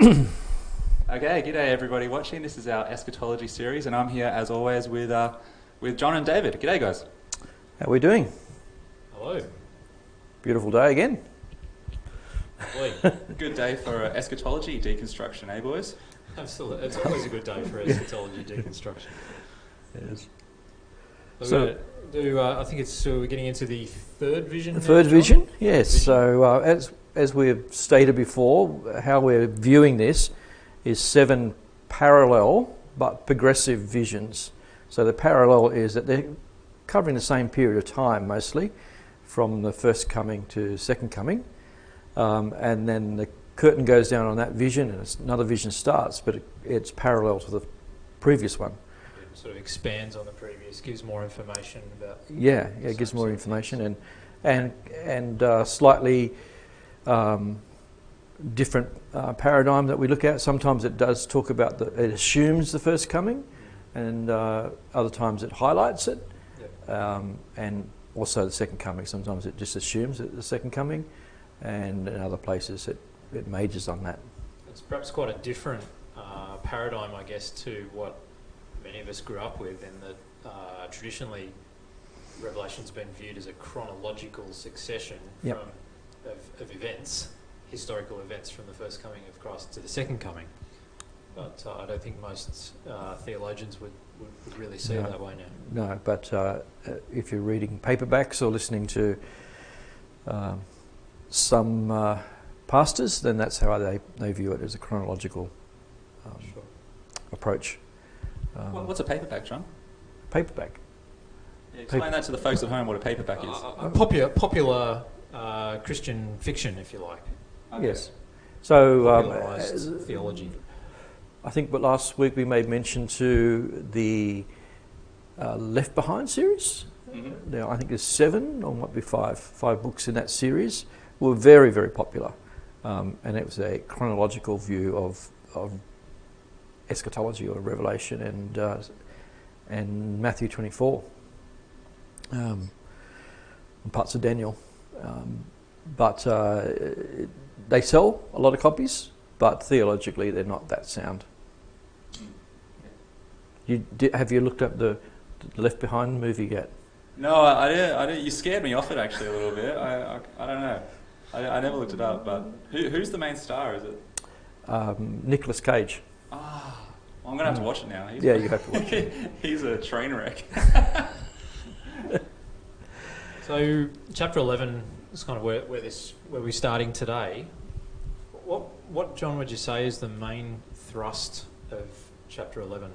Okay, g'day everybody watching. This is our eschatology series, and I'm here as always with John and David. G'day, guys. How are we doing? Hello. Beautiful day again. Good day for eschatology deconstruction, eh, boys? Absolutely. It's always a good day for eschatology deconstruction. Yes. So, I think we're getting into the third vision. The third vision, yes. So as we've stated before, how we're viewing this is 7 parallel but progressive visions. So the parallel is that they're covering the same period of time mostly, from the first coming to second coming, and then the curtain goes down on that vision and another vision starts, but it's parallel to the previous one. It sort of expands on the previous, gives more information about. Yeah, it gives more information and slightly different paradigm that we look at. Sometimes it does talk about it assumes the first coming, and other times it highlights it, and also the second coming. Sometimes it just assumes the second coming, and in other places it majors on that. It's perhaps quite a different paradigm, I guess, to what many of us grew up with, in that traditionally Revelation's been viewed as a chronological succession of events, historical events, from the first coming of Christ to the second coming. But I don't think most theologians would really see it that way now. No, but if you're reading paperbacks or listening to some pastors, then that's how they view it, as a chronological approach. What's a paperback, John? Paperback. Yeah, explain that to the folks at home, what a paperback is. Popular Christian fiction, if you like. Okay. Yes. So popularized theology. I think last week we made mention to the Left Behind series. Mm-hmm. Now I think there's 7, or might be 5 books in that series. Were very, very popular, and it was a chronological view of eschatology or Revelation and Matthew 24, and parts of Daniel. But they sell a lot of copies, but theologically they're not that sound. Have you looked up the Left Behind movie yet? No, I didn't. You scared me off it actually a little bit. I don't know. I never looked it up. But who's the main star? Is it Nicolas Cage? Ah, well, I'm gonna have to watch it now. You have to watch it. He's a train wreck. So, chapter 11 is kind of where we're starting today. What, John, would you say is the main thrust of chapter 11?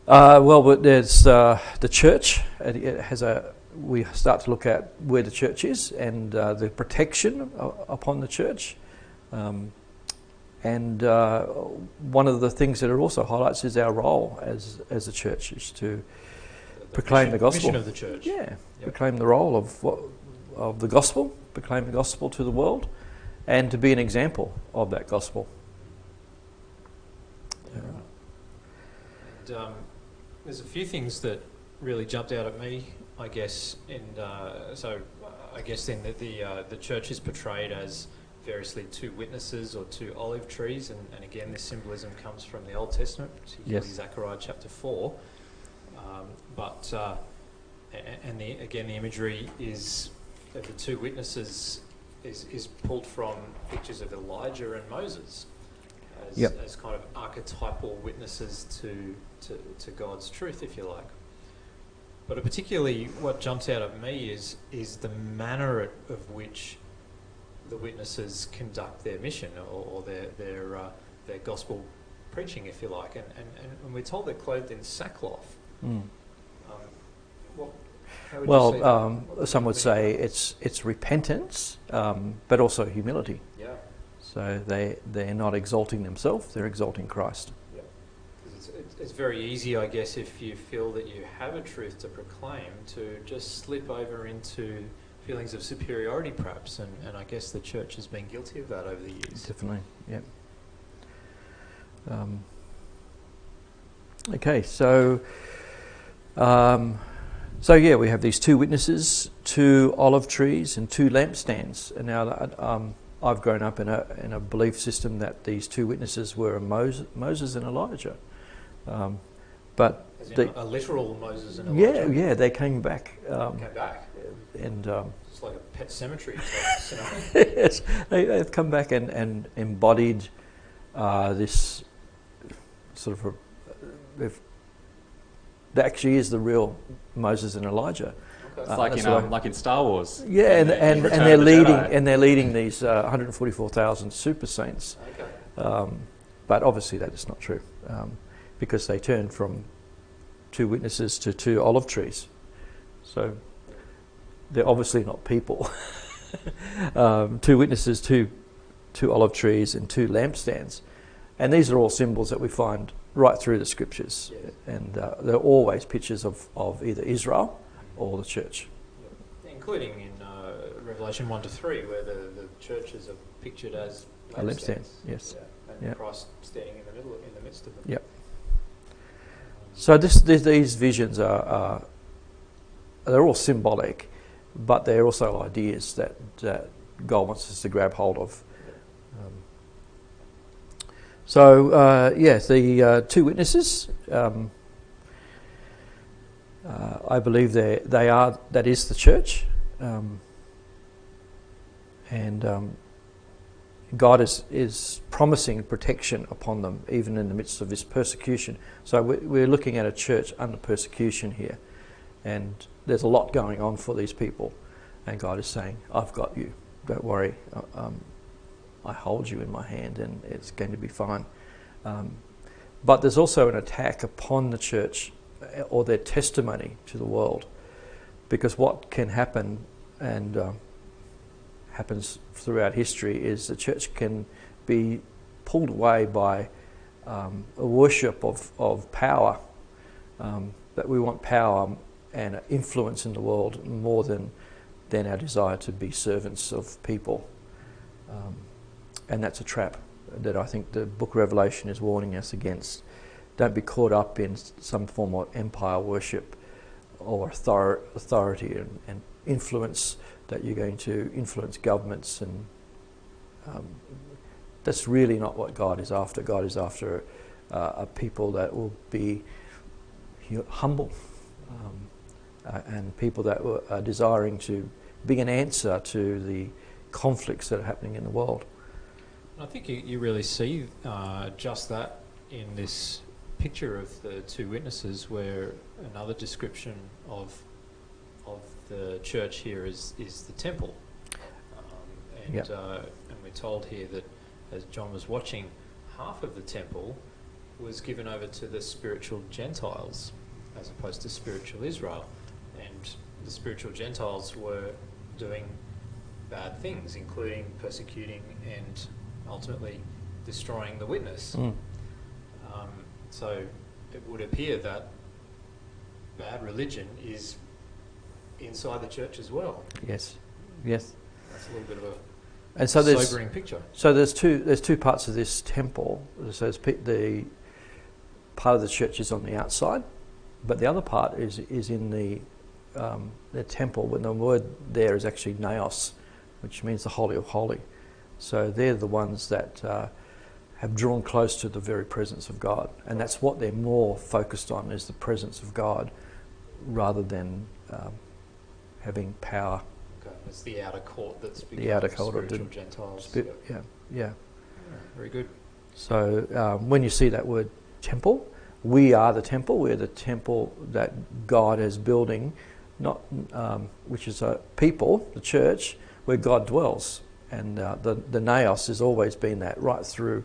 Well, there's the church. It has we start to look at where the church is and the protection upon the church. And one of the things that it also highlights is our role as a church, is to proclaim the gospel. Mission of the church. Yeah, yep. Proclaim the role of the gospel, proclaim the gospel to the world, and to be an example of that gospel. And there's a few things that really jumped out at me, I guess, and so I guess then that the church is portrayed as variously 2 witnesses or 2 olive trees, and again this symbolism comes from the Old Testament, particularly Zechariah chapter 4. The imagery is of the 2 witnesses is pulled from pictures of Elijah and Moses as kind of archetypal witnesses to God's truth, if you like. But particularly what jumps out at me is the manner of which the witnesses conduct their mission or their gospel preaching, if you like. And we're told they're clothed in sackcloth. Mm. Some would say it's repentance, but also humility. Yeah. So they're not exalting themselves; they're exalting Christ. Yeah. It's very easy, I guess, if you feel that you have a truth to proclaim, to just slip over into feelings of superiority, perhaps. And I guess the church has been guilty of that over the years. Definitely. Yeah. Okay. So we have these 2 witnesses, 2 olive trees, and 2 lampstands. And now I've grown up in a belief system that these two witnesses were Moses and Elijah. But As in a literal Moses and Elijah? Yeah, they came back. Came back? And it's like a pet cemetery type scenario. yes, they've come back and embodied this sort of that actually is the real Moses and Elijah. Okay. It's like in Star Wars. Yeah, and they're leading these 144,000 super saints. Okay. But obviously that is not true, because they turned from two witnesses to two olive trees. So they're obviously not people. Two witnesses, two olive trees, and two lampstands. And these are all symbols that we find right through the scriptures. Yes. And they're always pictures of either Israel or the church. Yep. Including in Revelation 1-3, where the churches are pictured as lampstands. Yes. Yeah. And Christ standing in the midst of them. Yep. So these visions are they're all symbolic, but they're also ideas that God wants us to grab hold of. The two witnesses. I believe that is the church, and God is promising protection upon them even in the midst of this persecution. So we're looking at a church under persecution here, and there's a lot going on for these people, and God is saying, I've got you, don't worry, I hold you in my hand and it's going to be fine. But there's also an attack upon the church or their testimony to the world, because what can happen and happens throughout history is the church can be pulled away by a worship of power, that we want power and influence in the world more than our desire to be servants of people. And that's a trap that I think the book of Revelation is warning us against. Don't be caught up in some form of empire worship or authority and influence, that you're going to influence governments, and that's really not what God is after. God is after a people that will be humble, and people that are desiring to be an answer to the conflicts that are happening in the world. I think you really see just that in this picture of the two witnesses, where another description of the church here is the temple, and we're told here that, as John was watching, half of the temple was given over to the spiritual Gentiles as opposed to spiritual Israel, and the spiritual Gentiles were doing bad things, including persecuting and ultimately destroying the witness. So it would appear that bad religion is inside the church as well. Yes. That's a little bit of And so sobering picture. So there's two parts of this temple. So the part of the church is on the outside, but the other part is in the temple. When the word there is actually naos, which means the holy of holy. So they're the ones that have drawn close to the very presence of God, and that's what they're more focused on, is the presence of God, rather than having power. Okay, it's the outer court that's become the outer court of the Gentiles. Yeah. Very good. So when you see that word temple, we are the temple. We're the temple that God is building, not which is a people, the church, where God dwells. And the naos has always been that right through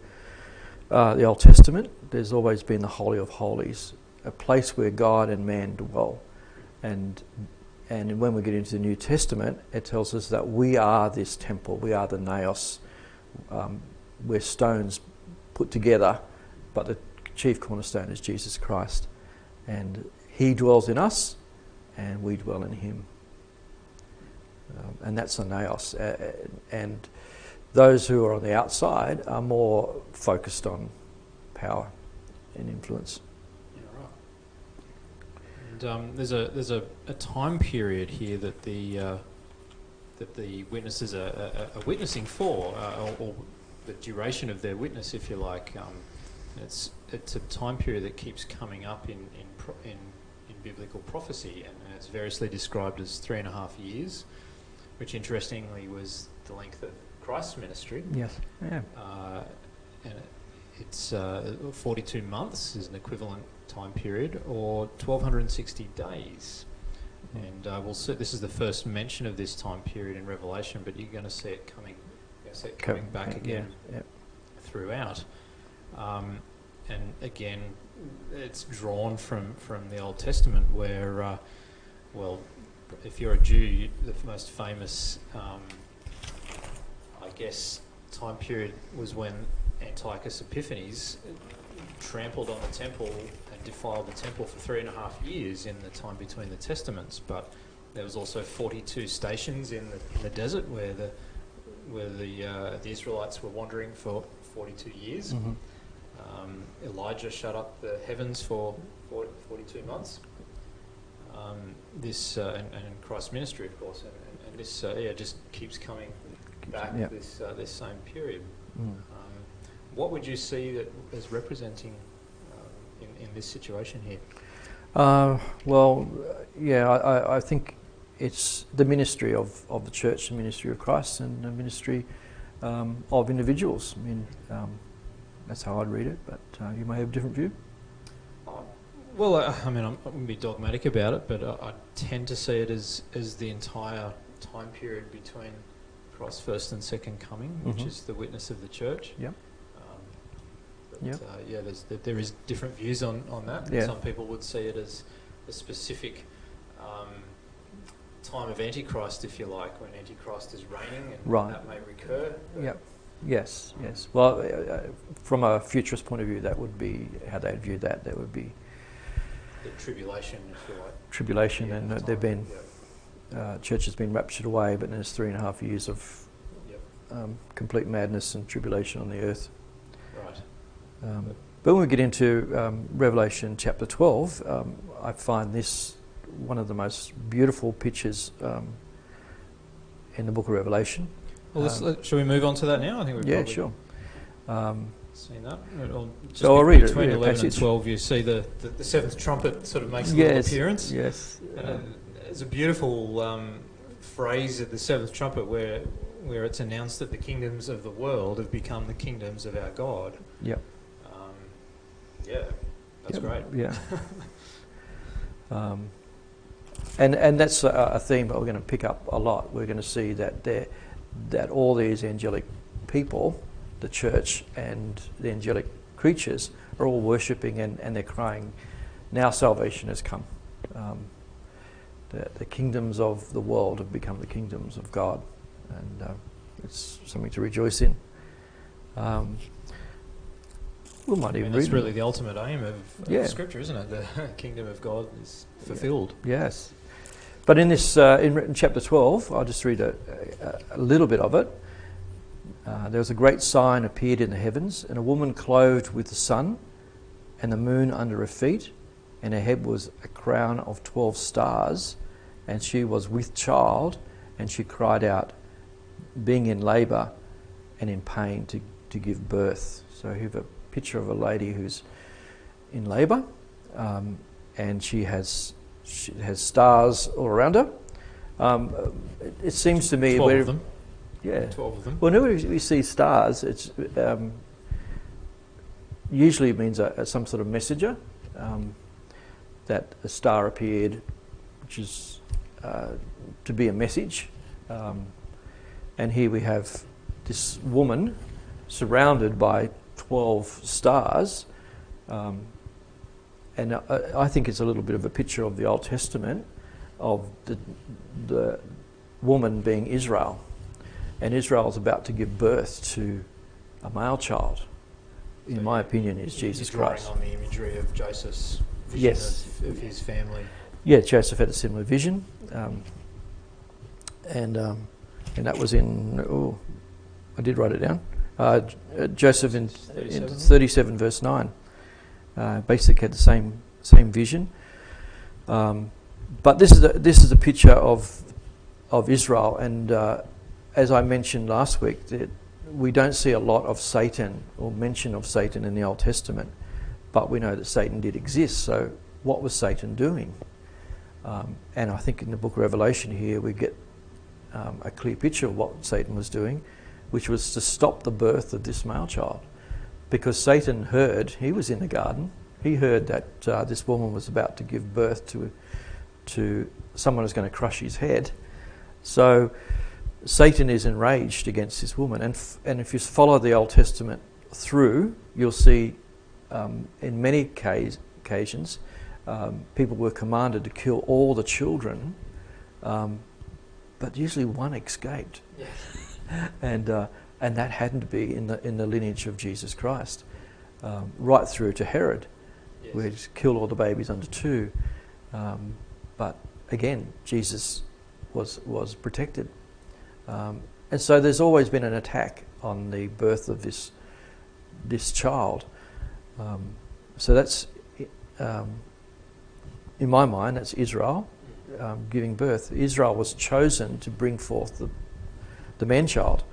the Old Testament. There's always been the Holy of Holies, a place where God and man dwell. And when we get into the New Testament, it tells us that we are this temple. We are the naos. We're stones put together, but the chief cornerstone is Jesus Christ. And he dwells in us, and we dwell in him. And that's the naos. And those who are on the outside are more focused on power and influence. Yeah, right. And there's a time period here that the that the witnesses are witnessing for, or the duration of their witness, if you like. It's a time period that keeps coming up in biblical prophecy, and it's variously described as 3.5 years, which interestingly was the length of Christ's ministry. Yes. Yeah. And it's 42 months is an equivalent time period, or 1,260 days. And we'll see. This is the first mention of this time period in Revelation, but you're going to see it coming back again throughout. And again, it's drawn from the Old Testament, where, well, if you're a Jew, the most famous, I guess, time period was when Antiochus Epiphanes trampled on the temple and defiled the temple for 3.5 years in the time between the Testaments. But there was also 42 stations in the desert where the Israelites were wandering for 42 years. Mm-hmm. Elijah shut up the heavens for 42 months. And Christ's ministry, of course, and this just keeps coming back. Yep. This same period. What would you see that as representing in this situation here? I think it's the ministry of the church, the ministry of Christ, and the ministry of individuals. I mean, that's how I'd read it, but you may have a different view. Well, I mean, I wouldn't be dogmatic about it, but I tend to see it as the entire time period between Christ's first and second coming, which is the witness of the church. Yep. There is different views on that. Yeah. Some people would see it as a specific time of Antichrist, if you like, when Antichrist is reigning, and that may recur. Yep. Yes. Well, from a futurist point of view, that would be how they'd view that. That would be the tribulation, if you like. Tribulation, and there've been church has been raptured away, but then there's 3.5 years of complete madness and tribulation on the earth. Right. But when we get into Revelation chapter 12, I find this one of the most beautiful pictures in the book of Revelation. Well, shall we move on to that now? I think we've probably sure. seen that. So I'll read it. Between 11 and passage. 12, you see the seventh trumpet sort of makes a little appearance. Yes. There's a beautiful phrase at the seventh trumpet where it's announced that the kingdoms of the world have become the kingdoms of our God. Yep. That's great. Yeah. And that's a theme that we're going to pick up a lot. We're going to see that all these angelic people, the church and the angelic creatures, are all worshipping and they're crying, now salvation has come. The kingdoms of the world have become the kingdoms of God, and it's something to rejoice in. We might even read that's really the ultimate aim of Scripture, isn't it? The kingdom of God is fulfilled. Yes. But in this, in chapter 12, I'll just read a little bit of it. There was a great sign appeared in the heavens, and a woman clothed with the sun and the moon under her feet, and her head was a crown of 12 stars, and she was with child, and she cried out, being in labour and in pain to give birth. So you have a picture of a lady who's in labour, and she has stars all around her. It seems to me 12 of them. Yeah. 12 of them. Well, whenever we see stars, it's usually means some sort of messenger, that a star appeared, which is to be a message. And here we have this woman surrounded by 12 stars. And I think it's a little bit of a picture of the Old Testament of the woman being Israel. And Israel is about to give birth to a male child. In my opinion, is Jesus Christ. Drawing on the imagery of Joseph's vision of his family. Yeah, Joseph had a similar vision. And that was in, I did write it down. Joseph in 37 verse 9. Basically had the same vision. But this is a picture of of Israel. And as I mentioned last week, that we don't see a lot of Satan or mention of Satan in the Old Testament, but we know that Satan did exist. So what was Satan doing? And I think in the book of Revelation here we get a clear picture of what Satan was doing, which was to stop the birth of this male child. Because Satan heard, he was in the garden, he heard that this woman was about to give birth to someone who's going to crush his head. So Satan is enraged against this woman. And if you follow the Old Testament through, you'll see in many occasions people were commanded to kill all the children, but usually one escaped. Yeah. And that hadn't to be in the lineage of Jesus Christ, right through to Herod, Yes. where he killed all the babies under 2. But again, Jesus was protected, and so there's always been an attack on the birth of this child. So that's, in my mind, that's Israel giving birth. Israel was chosen to bring forth the man-child.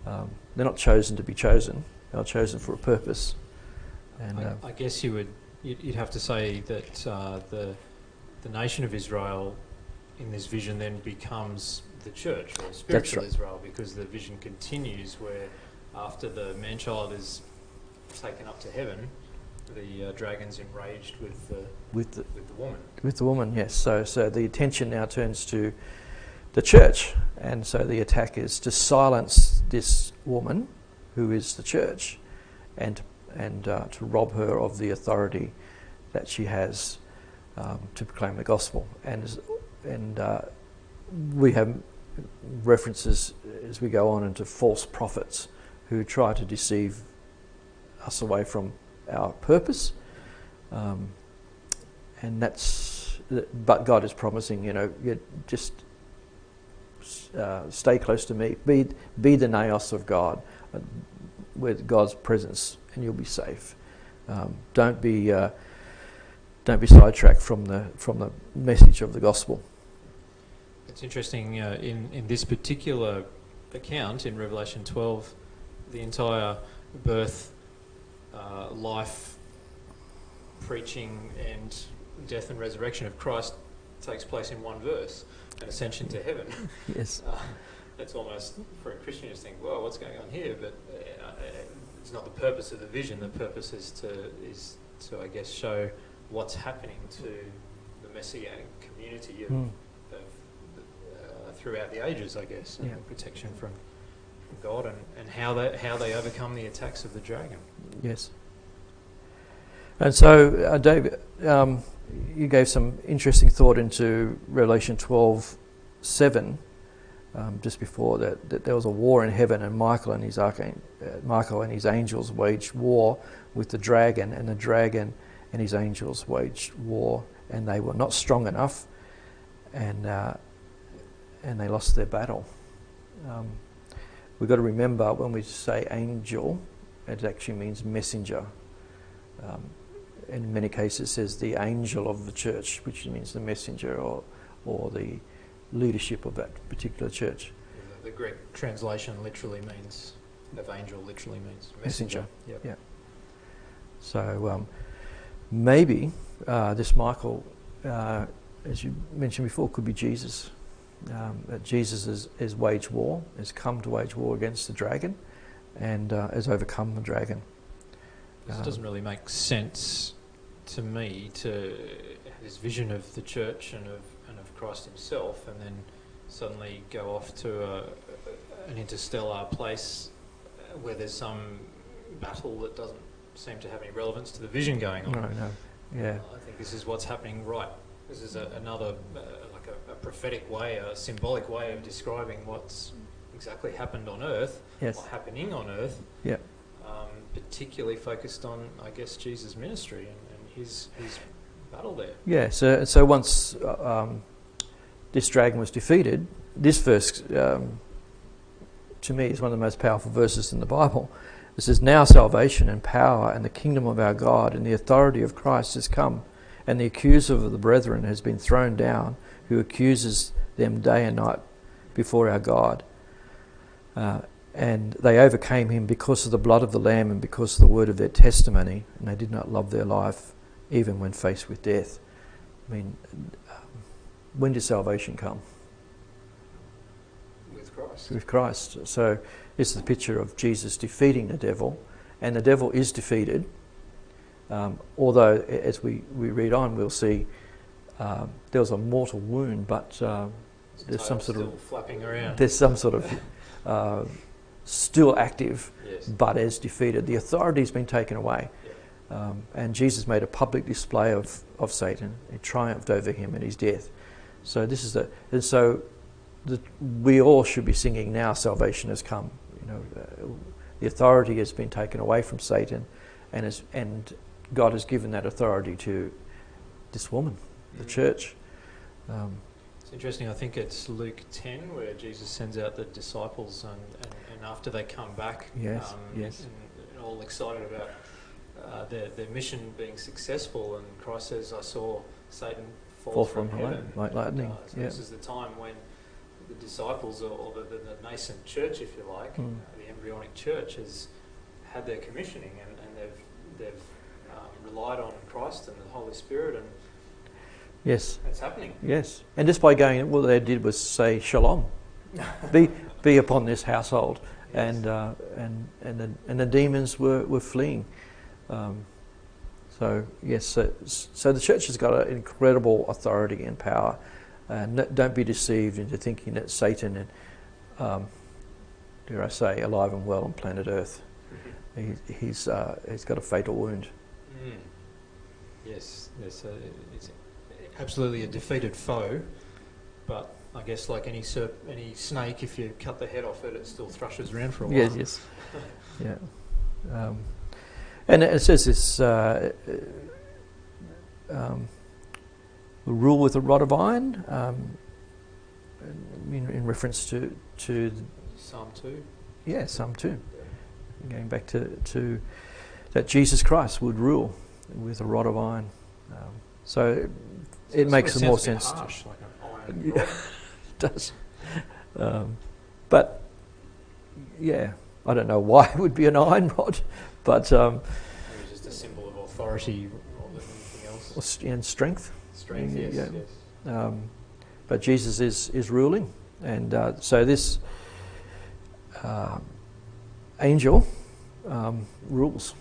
They're not chosen to be chosen. They're chosen for a purpose. And I guess you'd have to say that the nation of Israel in this vision then becomes the church, or spiritual right. Israel, because the vision continues where after the man-child is taken up to heaven, the dragon's enraged with the woman. With the woman, yes. So the attention now turns to the church, and so the attack is to silence this woman, who is the church, and to rob her of the authority that she has to proclaim the gospel. And we have references as we go on into false prophets who try to deceive us away from our purpose, and but God is promising, you just stay close to me, be the naos of God, with God's presence, and you'll be safe. Don't be sidetracked from the message of the gospel. It's interesting, in this particular account in Revelation 12, the entire birth, life, preaching and death and resurrection of Christ takes place in one verse, an ascension to heaven. Yes. That's almost, for a Christian, to think, well, what's going on here? But it's not the purpose of the vision. The purpose is to I guess, show what's happening to the Messianic community of throughout the ages, I guess, and protection from God, and how they overcome the attacks of the dragon. Yes. And so, David, you gave some interesting thought into Revelation 12:7, just before that there was a war in heaven, and Michael and his angels waged war with the dragon, and the dragon and his angels waged war, and they were not strong enough, and they lost their battle. We've got to remember, when we say angel, it actually means messenger. In many cases it says the angel of the church, which means the messenger or the leadership of that particular church. The Greek translation of angel literally means messenger. Yep. Yeah. So maybe this Michael, as you mentioned before, could be Jesus. That Jesus has waged war, has come to wage war against the dragon, and has overcome the dragon. It doesn't really make sense to me to this vision of the church and of Christ himself, and then suddenly go off to an interstellar place where there's some battle that doesn't seem to have any relevance to the vision going on. No. Yeah. I think this is what's happening. Right. This is another like a prophetic way, a symbolic way of describing what's exactly happened on Earth, Yes. or happening on Earth. Yeah. Particularly focused on, I guess, Jesus' ministry and his battle there. Yeah. So once this dragon was defeated, this verse to me is one of the most powerful verses in the Bible. It says, "Now salvation and power and the kingdom of our God and the authority of Christ has come, and the accuser of the brethren has been thrown down, who accuses them day and night before our God. And they overcame him because of the blood of the Lamb and because of the word of their testimony, and they did not love their life even when faced with death. I mean, when did salvation come? With Christ. With Christ. So this is the picture of Jesus defeating the devil, and the devil is defeated. Although, as we read on, we'll see there was a mortal wound, but there's some sort of flapping around. There's some sort of still active, yes. but as defeated. The authority's been taken away, and Jesus made a public display of Satan. He triumphed over him at his death. So this is we all should be singing now. Salvation has come. The authority has been taken away from Satan, and God has given that authority to this woman, the church. It's interesting. I think it's Luke 10 where Jesus sends out the disciples, and after they come back, yes. And all excited about their mission being successful, and Christ says, "I saw Satan fall from heaven like lightning." So this is the time when the disciples, or the nascent church, if you like, the embryonic church, has had their commissioning, and they've relied on Christ and the Holy Spirit, and yes, it's happening. Yes, and just by going, all they did was say "Shalom," be upon this household, yes. and the demons were fleeing. So yes, so the church has got an incredible authority and power. Don't be deceived into thinking that Satan, dare I say, alive and well on planet Earth. He's got a fatal wound. Yes, it's absolutely a defeated foe, but I guess like any snake, if you cut the head off it, it still thrushes around for a while. Yes. Yeah. And it says this, rule with a rod of iron, in reference to Psalm 2. Yeah, Psalm 2. Going back to that Jesus Christ would rule with a rod of iron. So it makes more sense. Harsh, like an iron rod. It does. But yeah, I don't know why it would be an iron rod, but maybe just a symbol of authority rather than anything else. And strength. Strength, yes. But Jesus is ruling, and so this angel rules.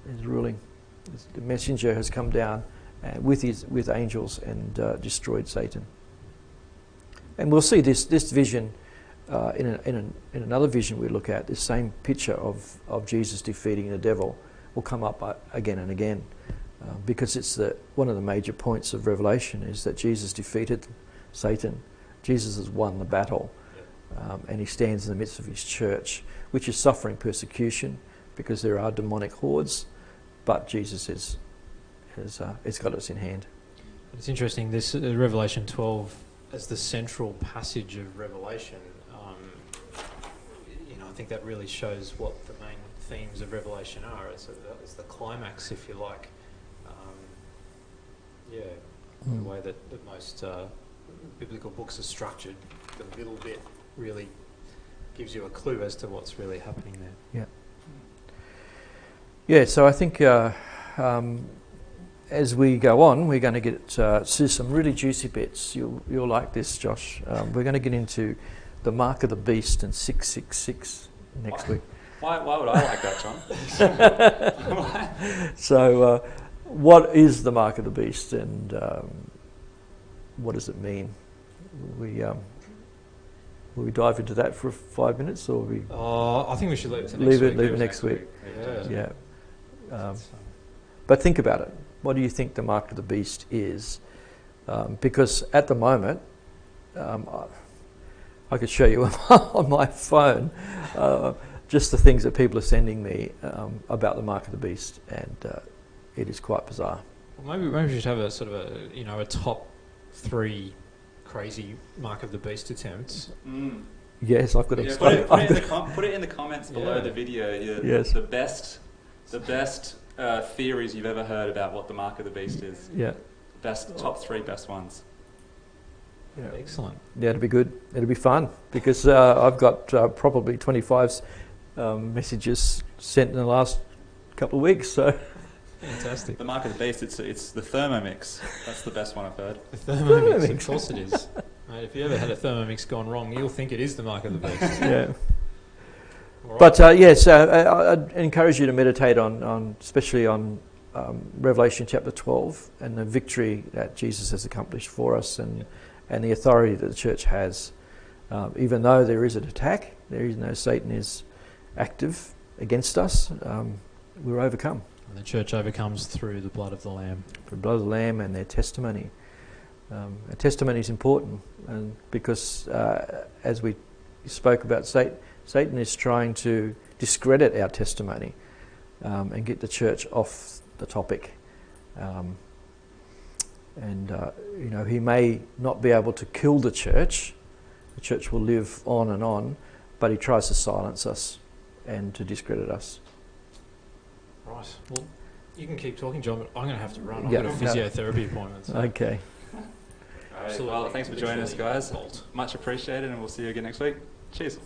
Is ruling. The messenger has come down with angels and destroyed Satan. And we'll see this vision in another vision we look at. This same picture of Jesus defeating the devil will come up again and again, because it's one of the major points of Revelation is that Jesus defeated Satan. Jesus has won the battle, and he stands in the midst of his church, which is suffering persecution because there are demonic hordes, but Jesus has got us in hand. It's interesting, this Revelation 12 as the central passage of Revelation. I think that really shows what the main themes of Revelation are. It's the climax, if you like. The way that most biblical books are structured, the middle bit really gives you a clue as to what's really happening there. Yeah, so I think as we go on, we're going to get to some really juicy bits. You'll like this, Josh. We're going to get into the mark of the beast and 666 next week. Why would I like that, John? So, what is the mark of the beast, and what does it mean? Will we dive into that for 5 minutes, or we? I think we should leave it to next week. Leave it next week. Yeah. But think about it. What do you think the mark of the beast is? Because at the moment, I could show you on my phone just the things that people are sending me about the mark of the beast, and it is quite bizarre. Well, maybe we should have a sort of a top 3 crazy mark of the beast attempts. Yes, I've got to. Put it in the comments below the video. Yes. The best theories you've ever heard about what the mark of the beast is. Yeah. Top 3 best ones. Yeah. Excellent. Yeah, it'll be good. It'll be fun because I've got probably 25 messages sent in the last couple of weeks. So Fantastic. The mark of the beast, it's the Thermomix. That's the best one I've heard. The Thermomix, of course it is. Mate, if you ever had a Thermomix gone wrong, you'll think it is the mark of the beast. yeah. All right. But yes, I'd encourage you to meditate on especially on Revelation chapter 12 and the victory that Jesus has accomplished for us and the authority that the church has. Even though there is an attack, Satan is active against us, we're overcome. And the church overcomes through the blood of the Lamb. The blood of the Lamb and their testimony. A testimony is important, and because as we spoke about, Satan is trying to discredit our testimony and get the church off the topic. He may not be able to kill the church. The church will live on and on, but he tries to silence us and to discredit us. Right. Well, you can keep talking, John, but I'm going to have to run. I've Yeah. got a physiotherapy appointment. So. Okay. Well, thanks for joining us, guys. Much appreciated, and we'll see you again next week. Cheers.